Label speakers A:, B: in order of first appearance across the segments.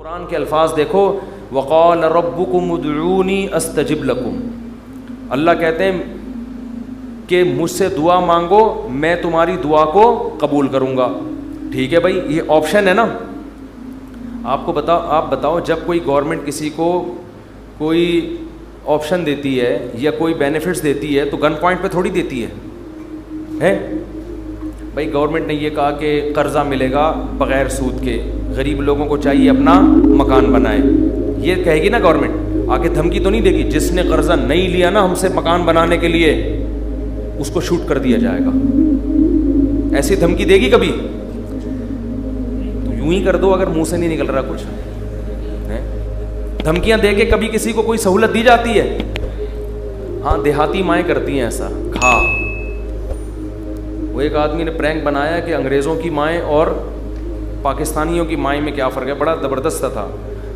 A: कुरान के अल्फाज देखो, वक़ाल रब्बुकुम उदऊनी अस्तजिब लकुम। अल्लाह कहते हैं कि मुझसे दुआ मांगो, मैं तुम्हारी दुआ को कबूल करूँगा। ठीक है भाई, ये ऑप्शन है ना। आप बताओ जब कोई गवर्नमेंट किसी को कोई ऑप्शन देती है या कोई बेनिफिट्स देती है तो गन पॉइंट पे थोड़ी देती है? भाई गवर्नमेंट ने ये कहा कि कर्ज़ा मिलेगा बग़ैर सूद के, गरीब लोगों को चाहिए अपना मकान बनाए, ये कहेगी ना गवर्नमेंट, आके धमकी तो नहीं देगी जिसने कर्ज़ा नहीं लिया ना हमसे मकान बनाने के लिए उसको शूट कर दिया जाएगा, ऐसी धमकी देगी कभी? तो यूं ही कर दो अगर मुंह से नहीं निकल रहा कुछ है। धमकियां दे के कभी किसी को कोई सहूलत दी जाती है? हाँ, देहाती माएँ करती हैं ऐसा। वो एक आदमी ने प्रैंक बनाया कि अंग्रेज़ों की माएँ और पाकिस्तानियों की माएँ में क्या फ़र्क है, बड़ा ज़बरदस्त था।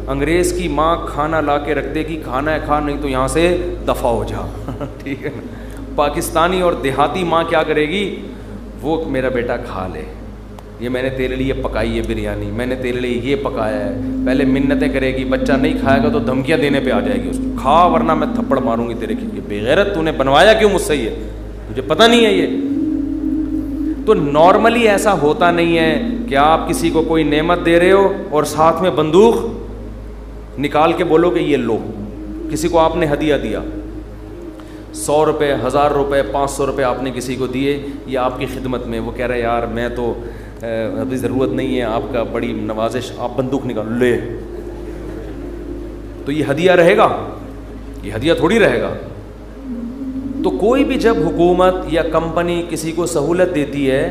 A: अंग्रेज़ की माँ खाना ला के रख देगी, खाना है खा, नहीं तो यहाँ से दफ़ा हो जा ठीक है ना। पाकिस्तानी और देहाती माँ क्या करेगी, वो मेरा बेटा खा ले, ये मैंने तेरे लिए पकाई है बिरयानी, मैंने तेरे लिए ये पकाया है, पहले मिन्नतें करेगी, बच्चा नहीं खाएगा तो धमकियाँ देने पे आ जाएगी उसको, खा वरना मैं थप्पड़ मारूंगी तेरे की, बेगैरत तूने बनवाया क्यों मुझसे, ये मुझे पता नहीं है ये। तो नॉर्मली ऐसा होता नहीं है कि आप किसी को कोई नेमत दे रहे हो और साथ में बंदूक निकाल के बोलो कि ये लो। किसी को आपने हदिया दिया, 100 रुपये, 1000 रुपये, 500 रुपये आपने किसी को दिए, या आपकी खिदमत में, वो कह रहा है यार मैं तो अभी ज़रूरत नहीं है आपका, बड़ी नवाजिश, आप बंदूक निकाल ले, तो ये हदिया रहेगा? ये हदिया थोड़ी रहेगा। तो कोई भी जब हुकूमत या कंपनी किसी को सहूलत देती है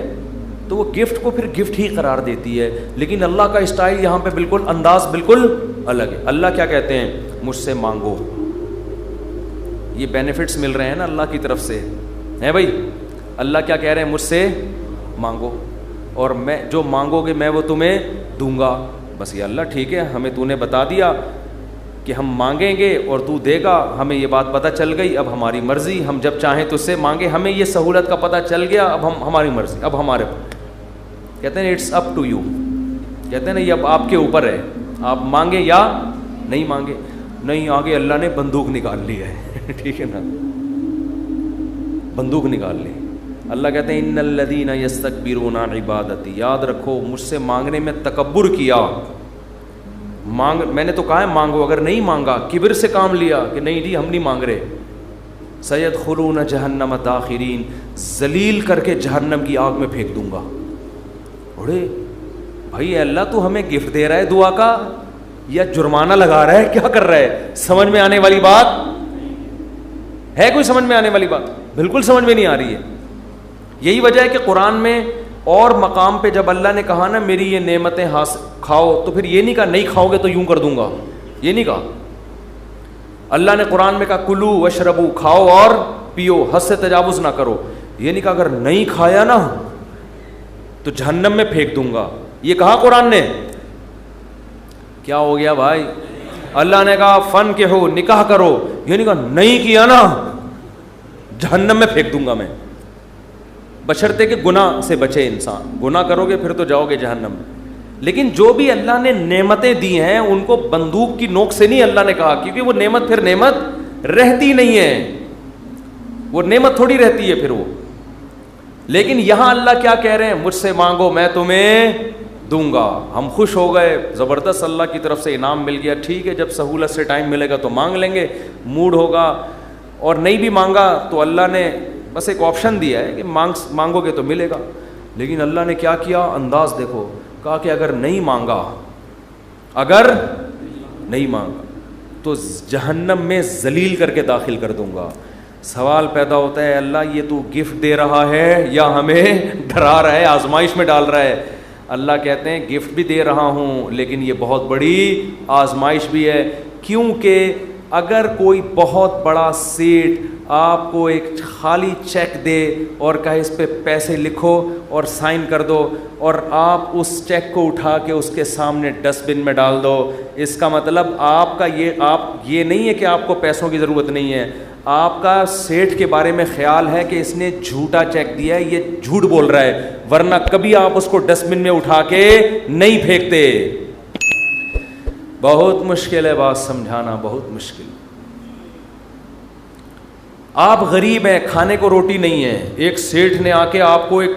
A: तो वो गिफ्ट को फिर गिफ्ट ही करार देती है, लेकिन अल्लाह का स्टाइल यहाँ पे बिल्कुल, अंदाज बिल्कुल अलग है। अल्लाह क्या कहते हैं, मुझसे मांगो। ये बेनिफिट्स मिल रहे हैं ना अल्लाह की तरफ से, है भाई। अल्लाह क्या कह रहे हैं, मुझसे मांगो और मैं जो मांगोगे मैं वो तुम्हें दूंगा। बस ये अल्लाह ठीक है, हमें तूने बता दिया कि हम मांगेंगे और तू देगा, हमें ये बात पता चल गई, अब हमारी मर्ज़ी, हम जब चाहें तुझसे मांगे, हमें ये सहूलत का पता चल गया, अब हम हमारी मर्ज़ी, अब हमारे, कहते हैं इट्स अप टू यू, कहते हैं ना ये अब आपके ऊपर है, आप मांगे या नहीं मांगे। नहीं, आगे अल्लाह ने बंदूक निकाल ली है ठीक है ना, बंदूक निकाल ली। अल्लाह कहते हैं इन्नल्लज़ीना यस्तकबिरूना अन इबादती, याद रखो मुझसे मांगने में तकब्बुर किया, मांग, मैंने तो कहा है मांगो, अगर नहीं मांगा, किब्र से काम लिया कि नहीं जी हम नहीं मांग रहे, सयदखुलून जहन्नम दाखिरीन, जलील करके जहन्नम की आग में फेंक दूंगा। अरे भाई अल्लाह तू हमें गिफ्ट दे रहा है दुआ का या जुर्माना लगा रहा है, क्या कर रहा है? समझ में आने वाली बात है? कोई समझ में आने वाली बात? बिल्कुल समझ में नहीं आ रही है। यही वजह है कि कुरान में और मकाम पे जब अल्लाह ने कहा ना मेरी ये नेमतें खाओ, तो फिर ये नहीं कहा नहीं खाओगे तो यूं कर दूंगा, ये नहीं कहा। अल्लाह ने कुरान में कहा कुलू वशरबू, खाओ और पियो, हद से तजावुज ना करो। ये नहीं कहा अगर नहीं खाया ना तो जहन्नम में फेंक दूंगा, ये कहा कुरान ने। क्या हो गया भाई? अल्लाह ने कहा फन के हो, निकाह करो, ये नहीं कहा नहीं किया ना जहन्नम में फेंक दूंगा मैं, बशर्ते कि गुनाह से बचे इंसान। गुनाह करोगे फिर तो जाओगे जहन्नम में। लेकिन जो भी अल्लाह ने नेमतें दी हैं उनको बंदूक की नोक से नहीं अल्लाह ने कहा, क्योंकि वो नेमत फिर नेमत रहती नहीं है, वो नेमत थोड़ी रहती है फिर वो। लेकिन यहां अल्लाह क्या कह रहे हैं, मुझसे मांगो मैं तुम्हें दूंगा। हम खुश हो गए, ज़बरदस्त, अल्लाह की तरफ से इनाम मिल गया। ठीक है, जब सहूलत से टाइम मिलेगा तो मांग लेंगे, मूड होगा, और नहीं भी मांगा तो अल्लाह ने बस एक ऑप्शन दिया है कि मांगोगे तो मिलेगा। लेकिन अल्लाह ने क्या किया, अंदाज देखो, कहा कि अगर नहीं मांगा तो जहन्नम में जलील करके दाखिल कर दूंगा। सवाल पैदा होता है अल्लाह ये तू गिफ्ट दे रहा है या हमें डरा रहा है, आजमाइश में डाल रहा है? अल्लाह कहते हैं गिफ्ट भी दे रहा हूँ लेकिन ये बहुत बड़ी आजमाइश भी है, क्योंकि अगर कोई बहुत बड़ा सेठ आपको एक खाली चेक दे और कहे इस पे पैसे लिखो और साइन कर दो, और आप उस चेक को उठा के उसके सामने डस्टबिन में डाल दो, इसका मतलब आपका ये नहीं है कि आपको पैसों की ज़रूरत नहीं है, आपका सेठ के बारे में ख्याल है कि इसने झूठा चेक दिया है, ये झूठ बोल रहा है, वरना कभी आप उसको डस्टबिन में उठा के नहीं फेंकते। बहुत मुश्किल है बात समझाना, बहुत मुश्किल। आप गरीब हैं, खाने को रोटी नहीं है, एक सेठ ने आके आपको एक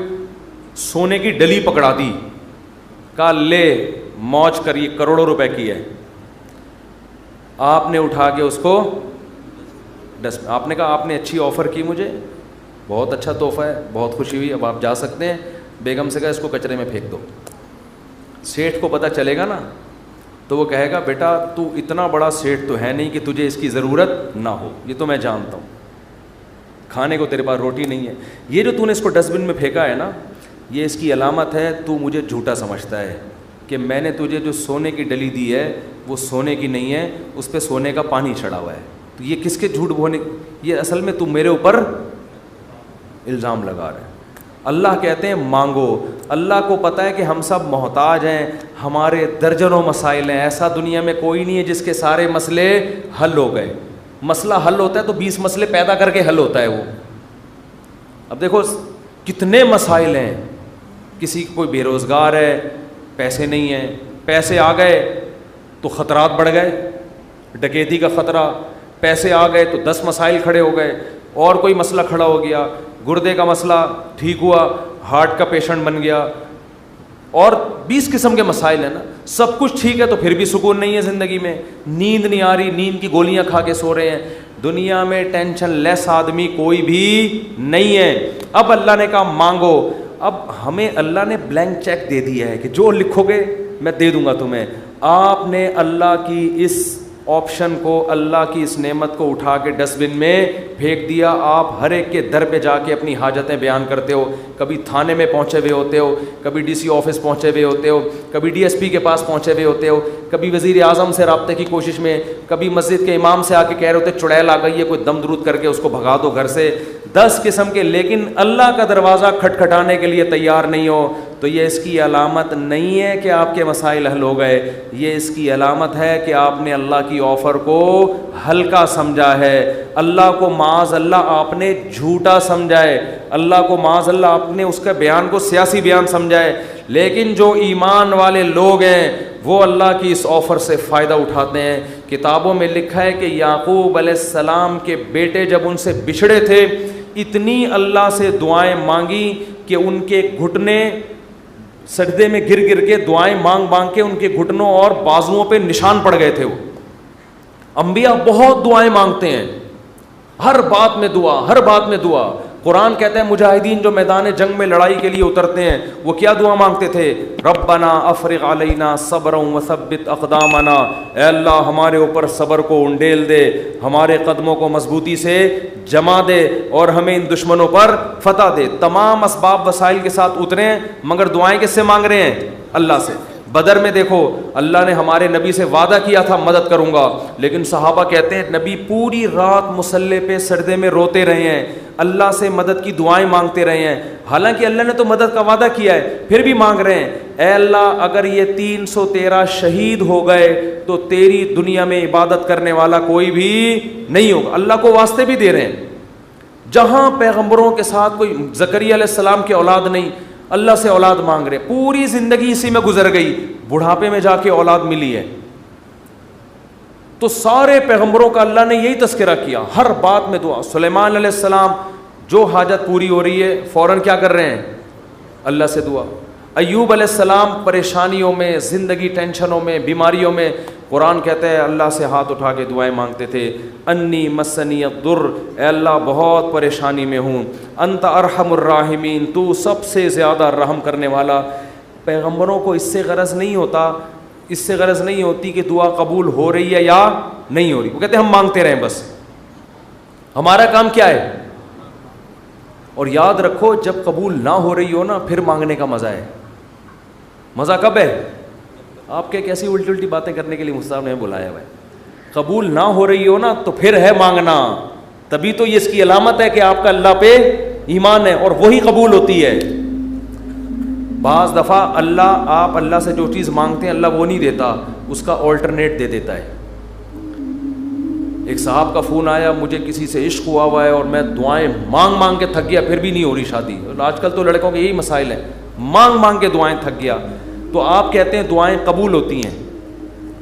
A: सोने की डली पकड़ा दी, कहा ले मौज करिए, करोड़ों रुपए की है। आपने उठा के उसको आपने कहा आपने अच्छी ऑफ़र की मुझे, बहुत अच्छा तोहफा है, बहुत खुशी हुई, अब आप जा सकते हैं। बेगम से कहा इसको कचरे में फेंक दो। सेठ को पता चलेगा ना तो वो कहेगा बेटा तू इतना बड़ा सेठ तो है नहीं कि तुझे इसकी ज़रूरत ना हो, ये तो मैं जानता हूँ, खाने को तेरे पास रोटी नहीं है, ये जो तूने इसको डस्टबिन में फेंका है ना, ये इसकी अलामत है तू मुझे झूठा समझता है कि मैंने तुझे जो सोने की डली दी है वो सोने की नहीं है, उस पर सोने का पानी चढ़ा हुआ है। तो ये किसके झूठ बोलने, ये असल में तू मेरे ऊपर इल्ज़ाम लगा रहा है। अल्लाह कहते हैं मांगो। अल्लाह को पता है कि हम सब मोहताज हैं, हमारे दर्जनों मसाइल हैं, ऐसा दुनिया में कोई नहीं है जिसके सारे मसले हल हो गए। मसला हल होता है तो 20 मसले पैदा करके हल होता है वो। अब देखो कितने मसाइल हैं, किसी कोई बेरोज़गार है, पैसे नहीं है, पैसे आ गए तो ख़तरात बढ़ गए, डकैती का ख़तरा, पैसे आ गए तो 10 मसाइल खड़े हो गए, और कोई मसला खड़ा हो गया, गुर्दे का मसला ठीक हुआ, हार्ट का पेशेंट बन गया, और 20 किस्म के मसाइल हैं ना। सब कुछ ठीक है तो फिर भी सुकून नहीं है ज़िंदगी में, नींद नहीं आ रही, नींद की गोलियां खा के सो रहे हैं। दुनिया में टेंशन लेस आदमी कोई भी नहीं है। अब अल्लाह ने कहा मांगो। अब हमें अल्लाह ने ब्लैंक चेक दे दिया है कि जो लिखोगे मैं दे दूंगा तुम्हें। आपने अल्लाह की इस ऑप्शन को, अल्लाह की इस नेमत को उठा के डस्टबिन में फेंक दिया। आप हर एक के दर पे जाके अपनी हाजतें बयान करते हो, कभी थाने में पहुंचे हुए होते हो, कभी डीसी ऑफिस पहुंचे हुए होते हो, कभी डीएसपी के पास पहुंचे हुए होते हो, कभी वज़ीर आज़म से रब्ते की कोशिश में, कभी मस्जिद के इमाम से आके कह रहे होते चुड़ैल आ गई है, कोई दम दरूद करके उसको भगा दो घर से। 10 किस्म के, लेकिन अल्लाह का दरवाज़ा खटखटाने के लिए तैयार नहीं हो तो ये इसकी अलामत नहीं है कि आपके मसाइल हल हो गए, ये इसकी अलामत है कि आपने अल्लाह की ऑफ़र को हल्का समझा है, अल्लाह को माज़ अल्लाह आपने झूठा समझा है, अल्लाह को माज़ अल्लाह आपने उसका बयान को सियासी बयान समझा है। लेकिन जो ईमान वाले लोग हैं वो अल्लाह की इस ऑफ़र से फ़ायदा उठाते हैं। किताबों में लिखा है कि याकूब अलैहिस्सलाम के बेटे जब उनसे बिछड़े थे, इतनी अल्लाह से दुआएं मांगी कि उनके घुटने सजदे में गिर गिर के दुआएं मांग मांग के उनके घुटनों और बाजुओं पे निशान पड़ गए थे। वो अंबिया बहुत दुआएं मांगते हैं, हर बात में दुआ, हर बात में दुआ। कुरान कहता है मुजाहिदीन जो मैदान जंग में लड़ाई के लिए उतरते हैं वो क्या दुआ मांगते थे? रब्बना अफ़रिग़ अलैना सब्रन व सब्बित अक़दामना, ऐ अल्लाह हमारे ऊपर सब्र को उंडेल दे, हमारे कदमों को मजबूती से जमा दे और हमें इन दुश्मनों पर फतह दे। तमाम असबाब वसाइल के साथ उतरे मगर दुआएं किससे मांग रहे हैं? अल्लाह से। बदर में देखो अल्लाह ने हमारे नबी से वादा किया था मदद करूंगा, लेकिन सहाबा कहते हैं नबी पूरी रात मुसल्ले पे सजदे में रोते रहे हैं, अल्लाह से मदद की दुआएं मांगते रहे हैं। हालांकि अल्लाह ने तो मदद का वादा किया है, फिर भी मांग रहे हैं, ऐ अल्लाह अगर ये 313 शहीद हो गए तो तेरी दुनिया में इबादत करने वाला कोई भी नहीं होगा। अल्लाह को वास्ते भी दे रहे हैं। जहां पैगंबरों के साथ कोई ज़करिया अलैहिस्सलाम की औलाद नहीं, अल्लाह से औलाद मांग रहे, पूरी जिंदगी इसी में गुजर गई, बुढ़ापे में जाके औलाद मिली है। तो सारे पैगंबरों का अल्लाह ने यही तस्करा किया, हर बात में दुआ। सुलेमान अलैहिस्सलाम जो हाजत पूरी हो रही है फौरन क्या कर रहे हैं? अल्लाह से दुआ। अय्यूब अलैहिस्सलाम परेशानियों में, ज़िंदगी टेंशनों में, बीमारियों में, कुरान कहता है अल्लाह से हाथ उठा के दुआएं मांगते थे। अन्नी मस्सनी अद्दुर, ए अल्लाह बहुत परेशानी में हूँ, अंत अरहमुर राहिमीन, तू सबसे ज़्यादा रहम करने वाला। पैगंबरों को इससे गरज नहीं होता, इससे गरज नहीं होती कि दुआ कबूल हो रही है या नहीं हो रही, वो कहते हम मांगते रहें बस, हमारा काम क्या है। और याद रखो जब कबूल ना हो रही हो ना फिर मांगने का मज़ा है। मज़ा कब है? आपके कैसी उल्टी उल्टी बातें करने के लिए मुस्ताफ ने बुलाया हुआ है। कबूल ना हो रही हो ना तो फिर है मांगना, तभी तो ये इसकी अलामत है कि आपका अल्लाह पे ईमान है और वही कबूल होती है। बाज़ दफ़ा अल्लाह, आप अल्लाह से जो चीज़ मांगते हैं अल्लाह वो नहीं देता, उसका ऑल्टरनेट दे देता है। एक साहब का फ़ोन आया, मुझे किसी से इश्क हुआ है और मैं दुआएं मांग मांग के थक गया, फिर भी नहीं हो रही शादी। आजकल तो लड़कों के यही मसाइल हैं, मांग मांग के दुआएं थक गया। तो आप कहते हैं दुआएं कबूल होती हैं,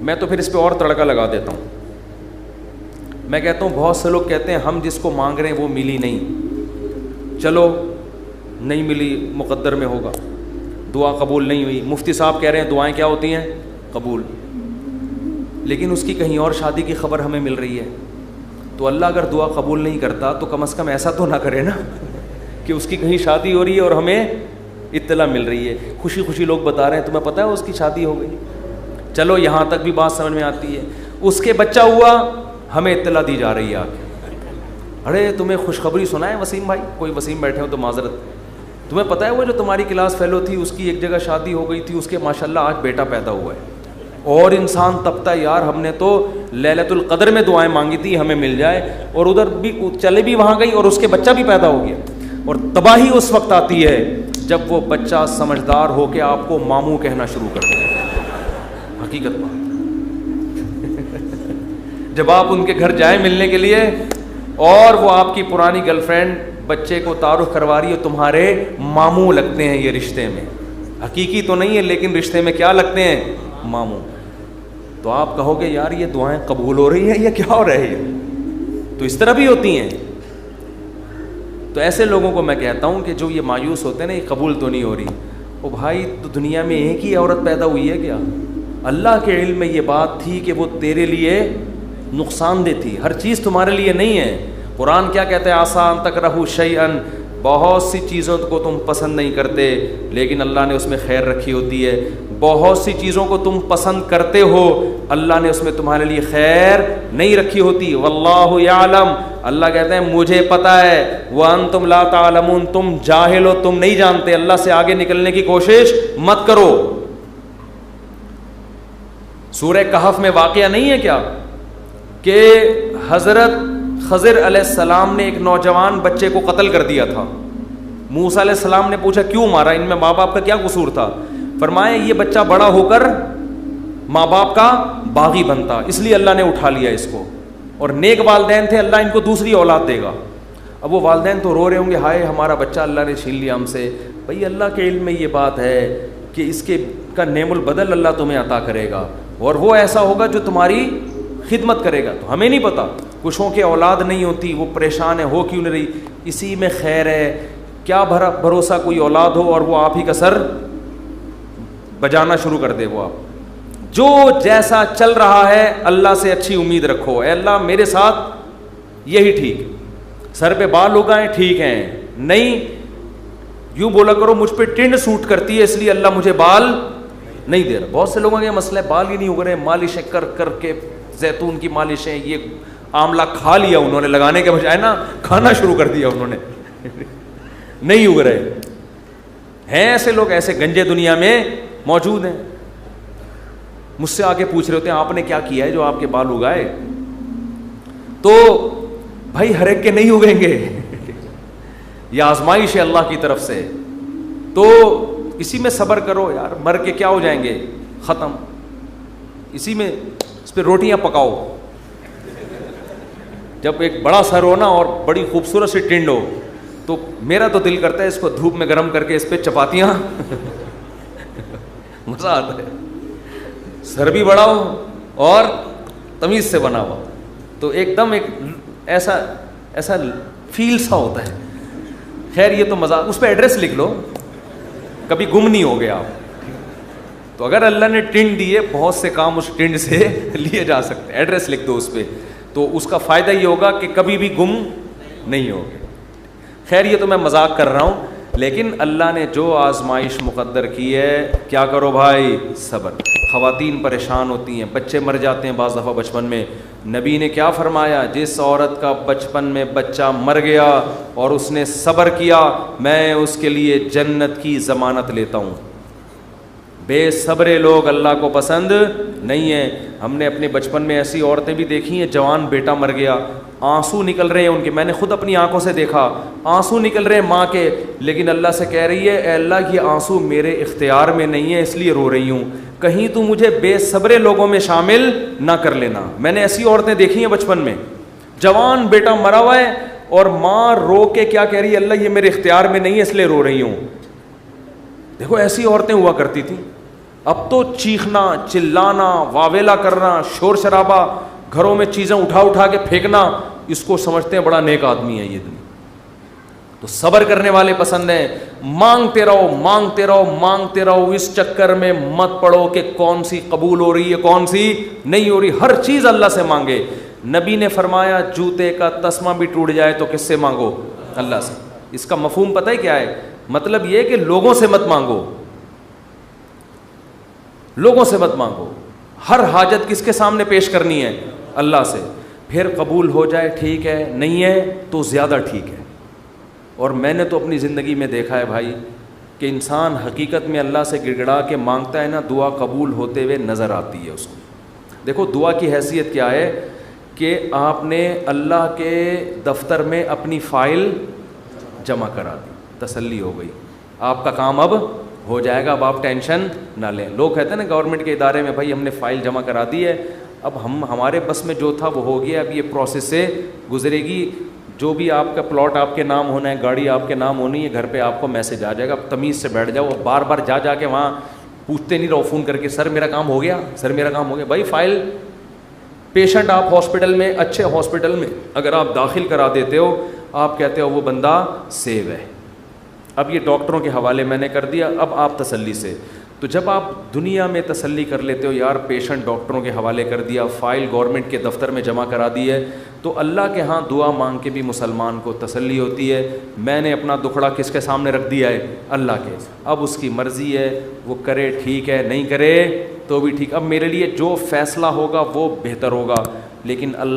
A: मैं तो फिर इस पर और तड़का लगा देता हूँ। मैं कहता हूँ बहुत से लोग कहते हैं हम जिसको मांग रहे हैं वो मिली नहीं, चलो नहीं मिली, मुकद्दर में होगा, दुआ कबूल नहीं हुई। मुफ्ती साहब कह रहे हैं दुआएं क्या होती हैं? कबूल। लेकिन उसकी कहीं और शादी की खबर हमें मिल रही है, तो अल्लाह अगर दुआ कबूल नहीं करता तो कम से कम ऐसा तो ना करे ना कि उसकी कहीं शादी हो रही है और हमें इत्तला मिल रही है। खुशी खुशी लोग बता रहे हैं तुम्हें पता है उसकी शादी हो गई, चलो यहाँ तक भी बात समझ में आती है। उसके बच्चा हुआ, हमें इत्तला दी जा रही है आके, अरे तुम्हें खुशखबरी सुनाए वसीम भाई, कोई वसीम बैठे हो तो माजरत, तुम्हें पता है वो जो तुम्हारी क्लास फेलो थी उसकी एक जगह शादी हो गई थी, उसके माशाल्लाह आज बेटा पैदा हुआ है। और इंसान तपता है यार, हमने तो लैलतुल क़द्र में दुआएं मांगी थी हमें मिल जाए, और उधर भी चले भी वहाँ गई और उसके बच्चा भी पैदा हो गया। और तबाही उस वक्त आती है जब वो बच्चा समझदार हो के आपको मामू कहना शुरू कर दे। हकीकत बात जब आप उनके घर जाए मिलने के लिए और वो आपकी पुरानी गर्लफ्रेंड बच्चे को तारुफ करवा रही है, तुम्हारे मामू लगते हैं ये रिश्ते में, हकीकी तो नहीं है लेकिन रिश्ते में क्या लगते हैं? मामू। तो आप कहोगे यार ये दुआएं कबूल हो रही हैं, ये क्या हो रहा है? ये तो इस तरह भी होती हैं। तो ऐसे लोगों को मैं कहता हूं कि जो ये मायूस होते हैं ना, ये कबूल तो नहीं हो रही, ओ भाई तो दुनिया में एक ही औरत पैदा हुई है क्या? अल्लाह के इल्म में ये बात थी कि वो तेरे लिए नुकसानदेह थी, हर चीज़ तुम्हारे लिए नहीं है। कुरान क्या कहता है? आसान तक रहू शैअन, बहुत सी चीज़ों को तुम पसंद नहीं करते लेकिन अल्लाह ने उसमें खैर रखी होती है। बहुत सी चीज़ों को तुम पसंद करते हो, अल्लाह ने उसमें तुम्हारे लिए खैर नहीं रखी होती। वल्लाहु यालम, अल्लाह कहते हैं मुझे पता है, व अंतुम ला तालमून, तुम जाहिल हो, तुम नहीं जानते। अल्लाह से आगे निकलने की कोशिश मत करो। सूरह कहफ में वाक़या नहीं है क्या कि हज़रत खज़िर अलैहिस्सलाम ने एक नौजवान बच्चे को कत्ल कर दिया था। मूसा अलैहिस्सलाम ने पूछा क्यों मारा, इनमें माँ बाप का क्या कसूर था? फरमाया ये बच्चा बड़ा होकर माँ बाप का बागी बनता, इसलिए अल्लाह ने उठा लिया इसको, और नेक वालदैन थे, अल्लाह इनको दूसरी औलाद देगा। अब वो वालदैन तो रो रहे होंगे, हाय हमारा बच्चा अल्लाह ने छीन लिया हमसे। भाई अल्लाह के इल्म में ये बात है कि इसके का नेमुल बदल अल्लाह तुम्हें अता करेगा, और वो ऐसा होगा जो तुम्हारी खिदमत करेगा। तो हमें नहीं पता, कुछों के औलाद नहीं होती, वो परेशान है, हो क्यों नहीं रही, इसी में खैर है। क्या भरोसा कोई औलाद हो और वो आप ही का सर बजाना शुरू कर दे। वो आप जो जैसा चल रहा है अल्लाह से अच्छी उम्मीद रखो, अल्लाह मेरे साथ यही ठीक, सर पे बाल उगाए ठीक हैं, नहीं यूं बोला करो मुझ पे टिंड सूट करती है इसलिए अल्लाह मुझे बाल नहीं दे रहा। बहुत से लोगों का मसला है बाल ही नहीं उग रहे, मालिशें कर करके, जैतून की मालिशें, ये आंवला खा लिया उन्होंने, लगाने के बजाय ना खाना शुरू कर दिया उन्होंने नहीं उग रहे हैं। ऐसे लोग, ऐसे गंजे दुनिया में मौजूद हैं। मुझसे आके पूछ रहे होते हैं आपने क्या किया है जो आपके बाल उगाए? तो भाई हर एक के नहीं उगेंगे यह आजमाइश है अल्लाह की तरफ से, तो इसी में सब्र करो यार, मर के क्या हो जाएंगे, ख़त्म, इसी में इस पर रोटियां पकाओ। जब एक बड़ा सर हो ना और बड़ी खूबसूरत सी टिंड हो, तो मेरा तो दिल करता है इसको धूप में गर्म करके इस पर चपातियाँ मज़ा आता है। सर भी बड़ा हो और तमीज़ से बना हुआ, तो एकदम एक ऐसा ऐसा फील सा होता है। खैर ये तो मज़ा, उस पर एड्रेस लिख लो, कभी गुम नहीं हो गया आप। तो अगर अल्लाह ने टिंड दी है, बहुत से काम उस टिंड से लिए जा सकते हैं, एड्रेस लिख दो उस पर, तो उसका फ़ायदा ये होगा कि कभी भी गुम नहीं होगे। खैर ये तो मैं मजाक कर रहा हूँ, लेकिन अल्लाह ने जो आजमाइश मुकद्दर की है, क्या करो भाई, सब्र। ख़वातीन परेशान होती हैं, बच्चे मर जाते हैं बाज़ दफ़ा बचपन में। नबी ने क्या फरमाया, जिस औरत का बचपन में बच्चा मर गया और उसने सब्र किया, मैं उसके लिए जन्नत की ज़मानत लेता हूँ। बेसब्रे लोग अल्लाह को पसंद नहीं है। हमने अपने बचपन में ऐसी औरतें भी देखी हैं, जवान बेटा मर गया, आंसू निकल रहे हैं उनके, मैंने खुद अपनी आंखों से देखा, आंसू निकल रहे हैं माँ के, लेकिन अल्लाह से कह रही है ए अल्लाह ये आंसू मेरे इख्तियार में नहीं है इसलिए रो रही हूँ, कहीं तू मुझे बेसब्रे लोगों में शामिल ना कर लेना। मैंने ऐसी औरतें देखी हैं बचपन में, जवान बेटा मरा हुआ है और माँ रो के क्या कह रही है, अल्लाह ये मेरे इख्तियार में नहीं है इसलिए रो रही हूँ। देखो ऐसी औरतें हुआ करती थी। अब तो चीखना, चिल्लाना, वावेला करना, शोर शराबा, घरों में चीज़ें उठा उठा के फेंकना, इसको समझते हैं बड़ा नेक आदमी है ये दुनिया। तो सब्र करने वाले पसंद हैं। मांगते रहो, मांगते रहो, मांगते रहो। इस चक्कर में मत पड़ो कि कौन सी कबूल हो रही है, कौन सी नहीं हो रही। हर चीज़ अल्लाह से मांगे। नबी ने फरमाया जूते का तस्मा भी टूट जाए तो किससे मांगो? अल्लाह से। इसका मफहूम पता है क्या है? मतलब ये कि लोगों से मत मांगो, लोगों से मत मांगो। हर हाजत किसके सामने पेश करनी है? अल्लाह से। फिर कबूल हो जाए ठीक है, नहीं है तो ज़्यादा ठीक है। और मैंने तो अपनी ज़िंदगी में देखा है भाई कि इंसान हकीकत में अल्लाह से गिड़गिड़ा के मांगता है ना, दुआ कबूल होते हुए नज़र आती है उसको। देखो दुआ की हैसियत क्या है कि आपने अल्लाह के दफ्तर में अपनी फ़ाइल जमा करा दी, तसल्ली हो गई, आपका काम अब हो जाएगा, अब आप टेंशन ना लें। लोग कहते हैं ना गवर्नमेंट के इदारे में, भाई हमने फ़ाइल जमा करा दी है, अब हमारे बस में जो था वो हो गया, अब ये प्रोसेस से गुजरेगी, जो भी आपका प्लॉट आपके नाम होना है, गाड़ी आपके नाम होनी है, घर पे आपको मैसेज आ जाएगा। अब तमीज़ से बैठ जाओ, बार बार जा के वहाँ पूछते नहीं रहो फ़ोन करके, सर मेरा काम हो गया, सर मेरा काम हो गया। भाई फ़ाइल, पेशेंट आप हॉस्पिटल में, अच्छे हॉस्पिटल में अगर आप दाखिल करा देते हो, आप कहते हो वो बंदा सेव है, अब ये डॉक्टरों के हवाले मैंने कर दिया, अब आप तसल्ली से। तो जब आप दुनिया में तसल्ली कर लेते हो, यार पेशेंट डॉक्टरों के हवाले कर दिया, फ़ाइल गवर्नमेंट के दफ्तर में जमा करा दी है, तो अल्लाह के यहाँ दुआ मांग के भी मुसलमान को तसल्ली होती है। मैंने अपना दुखड़ा किसके सामने रख दिया है? अल्लाह के। अब उसकी मर्ज़ी है, वो करे ठीक है, नहीं करे तो भी ठीक। अब मेरे लिए जो फ़ैसला होगा वो बेहतर होगा, लेकिन अल्लाह